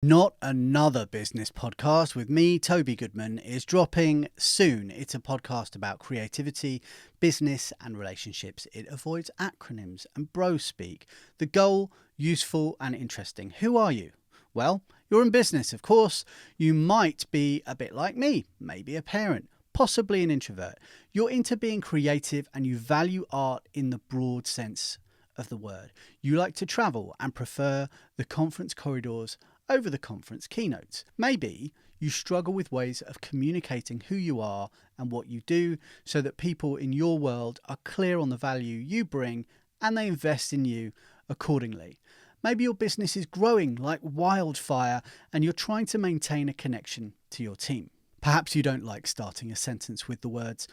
Not Another Business Podcast with me, Toby Goodman, is dropping soon. It's a podcast about creativity, business and relationships. It avoids acronyms and bro speak. The goal, useful and interesting. Who are you? Well, you're in business, of course. You might be a bit like me, maybe a parent, possibly an introvert. You're into being creative and you value art in the broad sense of the word. You like to travel and prefer the conference corridors over the conference keynotes. Maybe you struggle with ways of communicating who you are and what you do so that people in your world are clear on the value you bring and they invest in you accordingly. Maybe your business is growing like wildfire and you're trying to maintain a connection to your team. Perhaps you don't like starting a sentence with the words,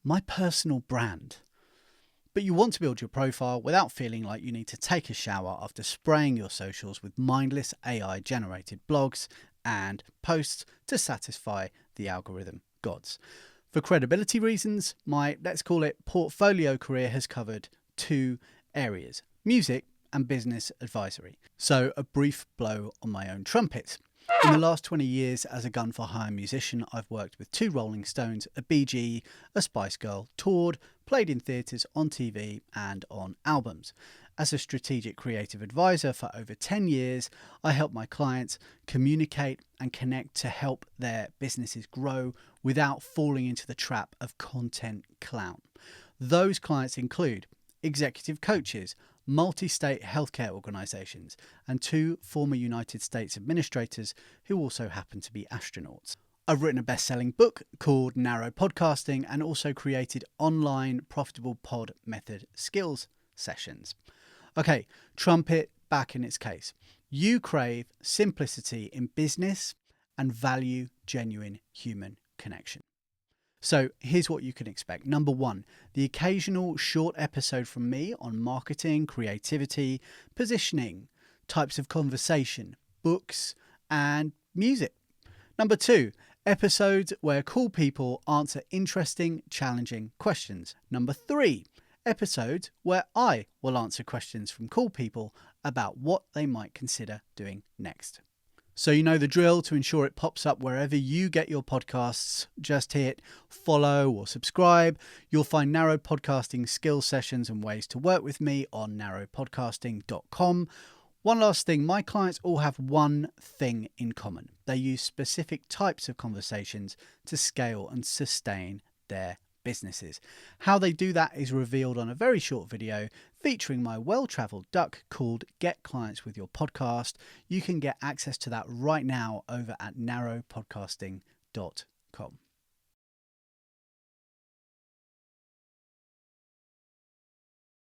"my personal brand." But you want to build your profile without feeling like you need to take a shower after spraying your socials with mindless AI-generated blogs and posts to satisfy the algorithm gods. For credibility reasons, my, let's call it, portfolio career has covered two areas: music and business advisory. So a brief blow on my own trumpet. In the last 20 years as a gun-for-hire musician, I've worked with two Rolling Stones, a Bee Gee, a Spice Girl, toured, played in theatres, on TV and on albums. As a strategic creative advisor for over 10 years, I help my clients communicate and connect to help their businesses grow without falling into the trap of content clown. Those clients include executive coaches, multi-state healthcare organisations, and two former United States administrators who also happen to be astronauts. I've written a best-selling book called Narrow Podcasting and also created online profitable pod method skills sessions. Okay, trumpet back in its case. You crave simplicity in business and value genuine human connection. So here's what you can expect. Number one, the occasional short episode from me on marketing, creativity, positioning, types of conversation, books, and music. Number two, episodes where cool people answer interesting, challenging questions. Number three, episodes where I will answer questions from cool people about what they might consider doing next. So you know the drill. To ensure it pops up wherever you get your podcasts, just hit follow or subscribe. You'll find Narrow Podcasting skill sessions and ways to work with me on narrowpodcasting.com. One last thing, my clients all have one thing in common. They use specific types of conversations to scale and sustain their businesses. How they do that is revealed on a very short video featuring my well-travelled duck called Get Clients with Your Podcast. You can get access to that right now over at narrowpodcasting.com.